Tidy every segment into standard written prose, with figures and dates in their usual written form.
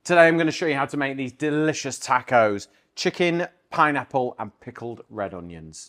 Today I'm going to show you how to make these delicious tacos. Chicken, pineapple and pickled red onions.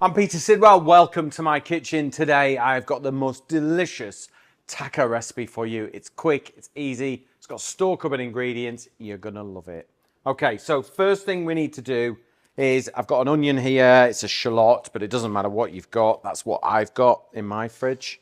I'm Peter Sidwell, welcome to my kitchen. Today I've got the most delicious taco recipe for you. It's quick, it's easy, it's got store cupboard ingredients, you're gonna love it. Okay, so first thing we need to do is, I've got an onion here, it's a shallot, but it doesn't matter what you've got, that's what I've got in my fridge.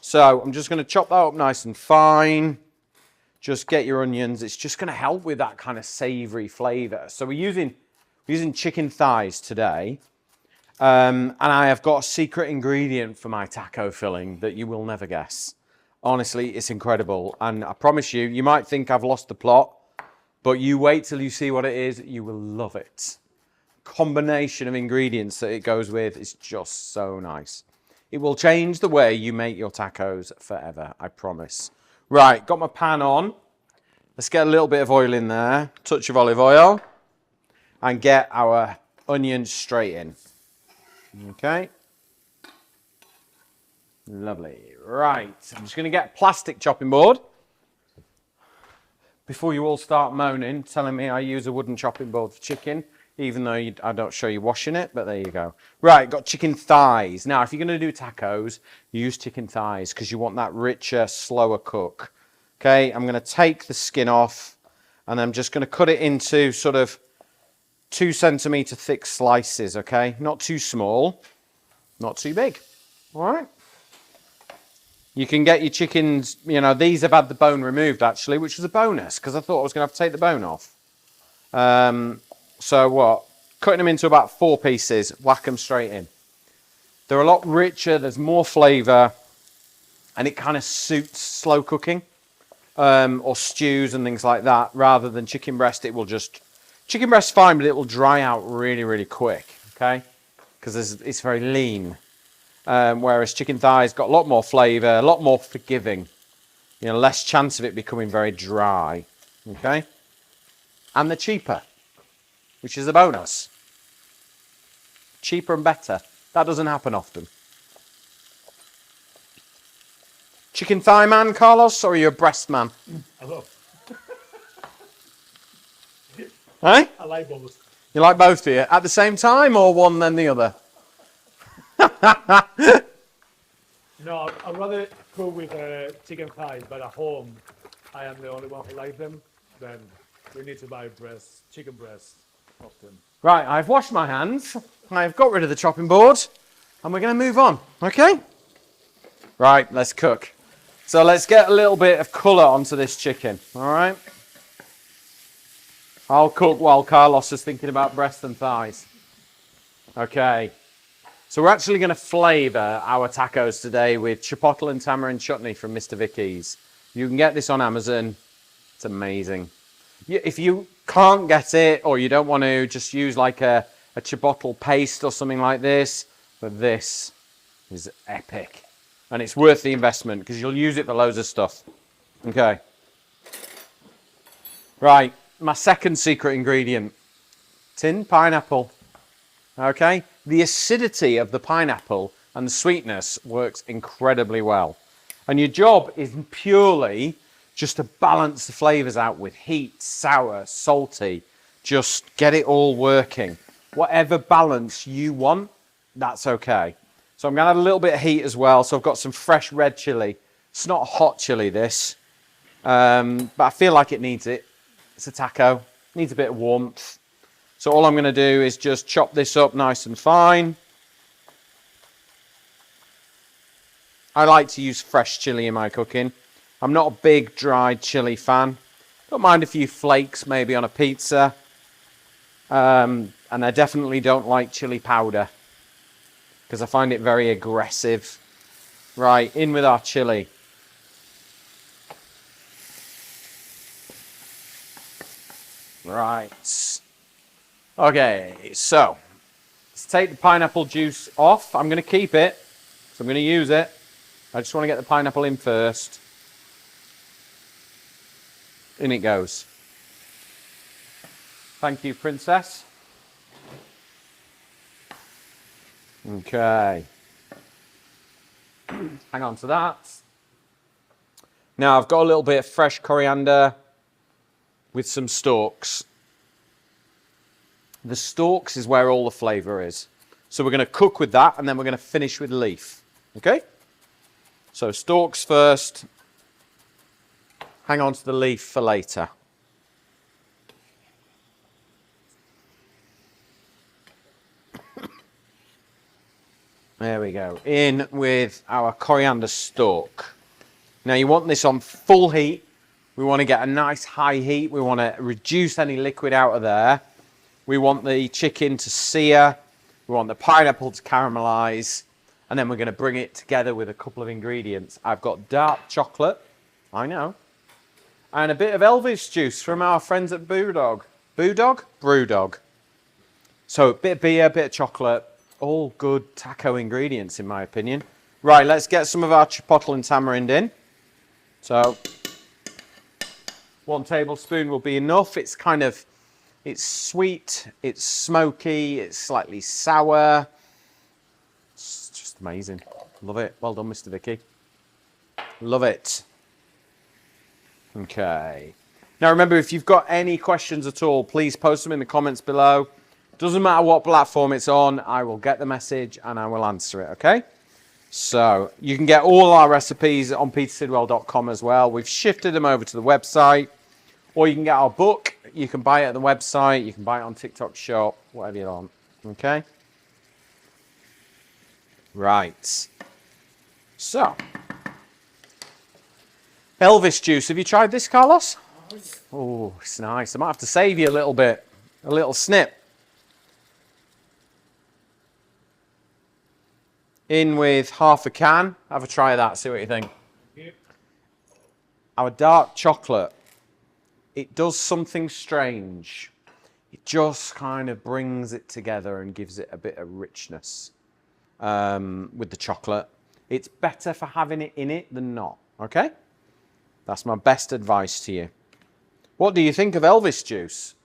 So I'm just gonna chop that up nice and fine. Just get your onions, it's just gonna help with that kind of savoury flavour. So we're using chicken thighs today. And I have got a secret ingredient for my taco filling that you will never guess. Honestly, it's incredible. And I promise you, you might think I've lost the plot, but you wait till you see what it is, you will love it. Combination of ingredients that it goes with is just so nice. It will change the way you make your tacos forever, I promise. Right, got my pan on. Let's get a little bit of oil in there, touch of olive oil, and get our onions straight in. Okay, lovely. Right, I'm just going to get a plastic chopping board. Before you all start moaning, telling me I use a wooden chopping board for chicken, even though I don't show you washing it, but there you go. Right, got chicken thighs. Now, if you're going to do tacos, use chicken thighs because you want that richer, slower cook. Okay, I'm going to take the skin off and I'm just going to cut it into sort of 2 centimetre thick slices, okay? Not too small, not too big, all right? You can get your chickens, you know, these have had the bone removed actually, which was a bonus because I thought I was going to have to take the bone off. So what? Cutting them into about 4 pieces, whack them straight in. They're a lot richer, there's more flavour, and it kind of suits slow cooking or stews and things like that, rather than chicken breast. It will just... Chicken breast's fine, but it will dry out really, really quick, okay? Because it's very lean. Whereas chicken thighs got a lot more flavour, a lot more forgiving. You know, less chance of it becoming very dry, okay? And they're cheaper, which is a bonus. Cheaper and better. That doesn't happen often. Chicken thigh man, Carlos, or are you a breast man? I love. Hey? I like both. You like both, do you? At the same time, or one then the other? No, I'd rather cook with chicken thighs, but at home, I am the only one who likes them. Then we need to buy chicken breast often. Right, I've washed my hands. I've got rid of the chopping board. And we're going to move on, okay? Right, let's cook. So let's get a little bit of colour onto this chicken, all right? I'll cook while Carlos is thinking about breast and thighs. Okay. So we're actually going to flavour our tacos today with chipotle and tamarind chutney from Mr. Vicky's. You can get this on Amazon. It's amazing. If you can't get it or you don't want to, just use like a chipotle paste or something like this. But this is epic. And it's worth the investment because you'll use it for loads of stuff. Okay. Right. My second secret ingredient, tinned pineapple. Okay, the acidity of the pineapple and the sweetness works incredibly well. And your job is purely just to balance the flavours out with heat, sour, salty. Just get it all working. Whatever balance you want, that's okay. So I'm going to add a little bit of heat as well. So I've got some fresh red chilli. It's not hot chilli, this, but I feel like it needs it. It's a taco, needs a bit of warmth. So all I'm going to do is just chop this up nice and fine. I like to use fresh chili in my cooking. I'm not a big dried chili fan. Don't mind a few flakes maybe on a pizza. And I definitely don't like chili powder because I find it very aggressive. Right, in with our chili. Right. Okay, so let's take the pineapple juice off. I'm going to keep it So I'm going to use it. I just want to get the pineapple in first. In it goes. Thank you, princess. Okay. Hang on to that. Now I've got a little bit of fresh coriander with some stalks. The stalks is where all the flavour is. So we're going to cook with that and then we're going to finish with leaf. Okay? So stalks first. Hang on to the leaf for later. There we go. In with our coriander stalk. Now you want this on full heat. We want to get a nice high heat. We want to reduce any liquid out of there. We want the chicken to sear. We want the pineapple to caramelise. And then we're going to bring it together with a couple of ingredients. I've got dark chocolate. I know. And a bit of Elvis juice from our friends at Brewdog. Brewdog. So a bit of beer, a bit of chocolate. All good taco ingredients, in my opinion. Right, let's get some of our chipotle and tamarind in. So, 1 tablespoon will be enough. It's it's sweet, it's smoky, it's slightly sour. It's just amazing. Love it. Well done, Mr. Vicky. Love it. Okay. Now remember, if you've got any questions at all, please post them in the comments below. Doesn't matter what platform it's on, I will get the message and I will answer it, okay? So, you can get all our recipes on petersidwell.com as well. We've shifted them over to the website. Or you can get our book. You can buy it at the website. You can buy it on TikTok Shop, whatever you want, okay? Right. So, Elvis juice. Have you tried this, Carlos? Oh, it's nice. I might have to save you a little bit. A little snip. In with half a can. Have a try of that, see what you think. Our dark chocolate, it does something strange. It just kind of brings it together and gives it a bit of richness with the chocolate. It's better for having it in it than not, okay? That's my best advice to you. What do you think of Elvis juice?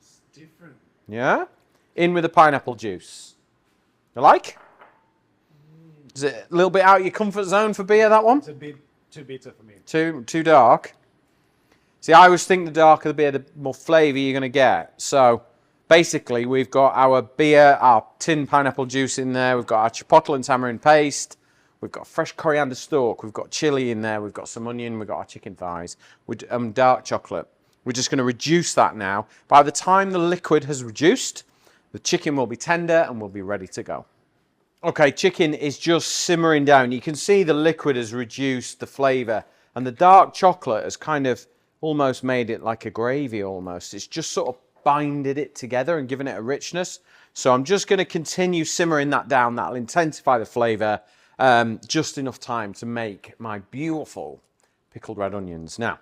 It's different. Yeah? In with the pineapple juice. You like? Is it a little bit out of your comfort zone for beer, that one? It's a bit too bitter for me. Too dark? See, I always think the darker the beer, the more flavour you're going to get. So, basically, we've got our beer, our tin pineapple juice in there. We've got our chipotle and tamarind paste. We've got fresh coriander stalk. We've got chilli in there. We've got some onion. We've got our chicken thighs. With dark chocolate. We're just going to reduce that now. By the time the liquid has reduced, the chicken will be tender and will be ready to go. Okay, chicken is just simmering down. You can see the liquid has reduced the flavour. And the dark chocolate has kind of almost made it like a gravy almost. It's just sort of binded it together and given it a richness. So I'm just going to continue simmering that down. That'll intensify the flavour. Just enough time to make my beautiful pickled red onions. Now,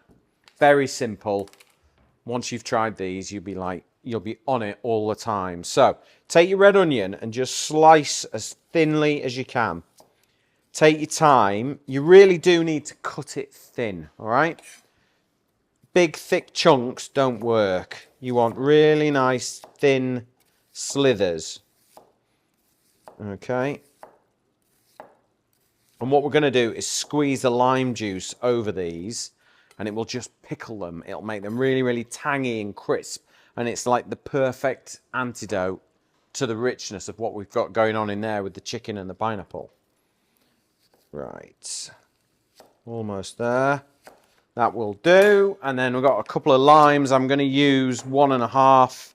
very simple. Once you've tried these, you'll be on it all the time. So take your red onion and just slice as thinly as you can. Take your time. You really do need to cut it thin, all right? Big, thick chunks don't work. You want really nice, thin slithers. Okay. And what we're going to do is squeeze the lime juice over these, and it will just pickle them. It'll make them really, really tangy and crisp. And it's like the perfect antidote to the richness of what we've got going on in there with the chicken and the pineapple. Right. Almost there. That will do. And then we've got a couple of limes. I'm going to use 1.5.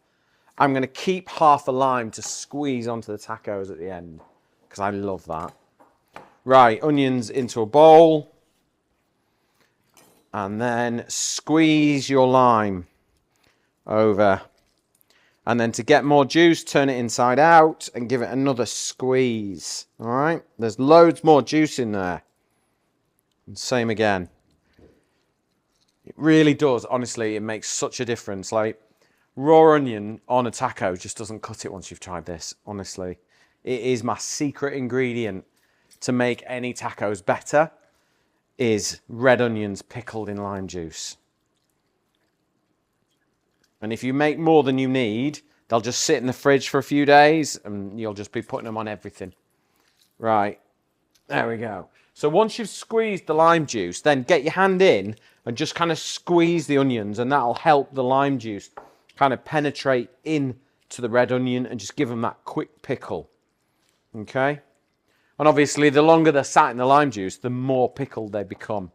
I'm going to keep half a lime to squeeze onto the tacos at the end, because I love that. Right, onions into a bowl. And then squeeze your lime over. And then to get more juice, turn it inside out and give it another squeeze. All right, there's loads more juice in there. And same again. It really does, honestly, it makes such a difference. Like, raw onion on a taco just doesn't cut it once you've tried this, honestly. It is my secret ingredient to make any tacos better is red onions pickled in lime juice. And if you make more than you need, they'll just sit in the fridge for a few days and you'll just be putting them on everything. Right, there we go. So once you've squeezed the lime juice, then get your hand in and just kind of squeeze the onions, and that'll help the lime juice kind of penetrate into the red onion and just give them that quick pickle. Okay? And obviously, the longer they're sat in the lime juice, the more pickled they become.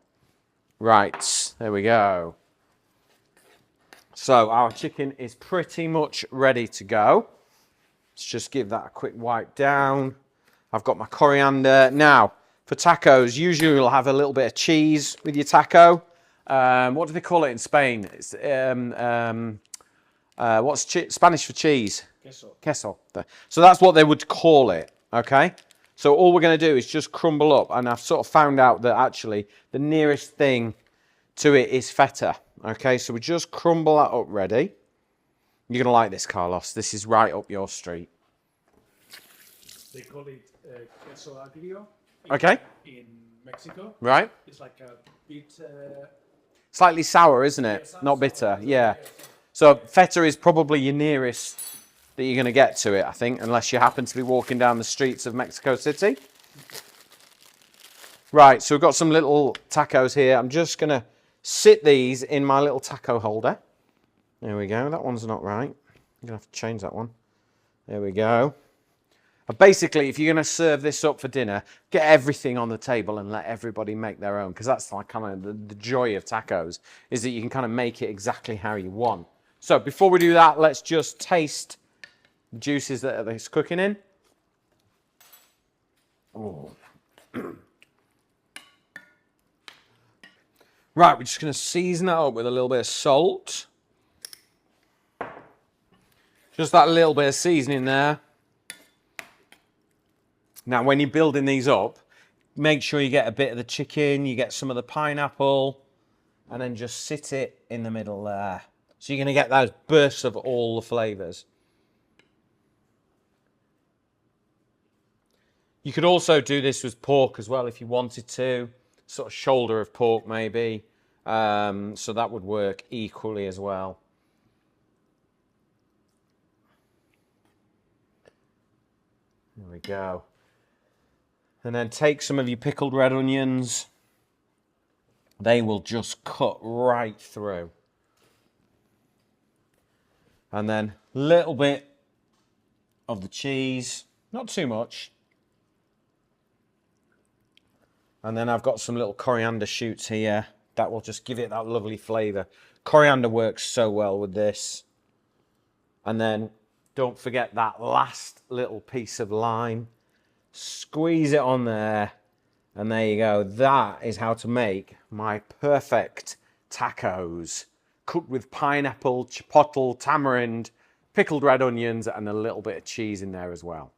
Right, there we go. So our chicken is pretty much ready to go. Let's just give that a quick wipe down. I've got my coriander. Now, for tacos, usually you'll have a little bit of cheese with your taco. What do they call it in Spain? It's, what's Spanish for cheese? Queso. Queso. So that's what they would call it, okay? So all we're going to do is just crumble up, and I've sort of found out that actually the nearest thing to it is feta, okay? So we just crumble that up ready. You're going to like this, Carlos. This is right up your street. They call it queso agrio. Okay. In Mexico. Right. It's like a bit... Slightly sour, isn't it? Not bitter, yeah. So feta is probably your nearest that you're going to get to it, I think, unless you happen to be walking down the streets of Mexico City. Right, so we've got some little tacos here. I'm just going to sit these in my little taco holder. There we go. That one's not right. I'm going to have to change that one. There we go. And basically, if you're going to serve this up for dinner, get everything on the table and let everybody make their own, because that's like kind of the joy of tacos, is that you can kind of make it exactly how you want. So before we do that, let's just taste the juices that it's cooking in. Oh. Right, we're just going to season it up with a little bit of salt. Just that little bit of seasoning there. Now, when you're building these up, make sure you get a bit of the chicken, you get some of the pineapple, and then just sit it in the middle there. So you're going to get those bursts of all the flavours. You could also do this with pork as well if you wanted to. Sort of shoulder of pork maybe. So that would work equally as well. There we go. And then take some of your pickled red onions. They will just cut right through. And then a little bit of the cheese, not too much. And then I've got some little coriander shoots here. That will just give it that lovely flavour. Coriander works so well with this. And then don't forget that last little piece of lime. Squeeze it on there. And there you go. That is how to make my perfect tacos. Cooked with pineapple, chipotle, tamarind, pickled red onions, and a little bit of cheese in there as well.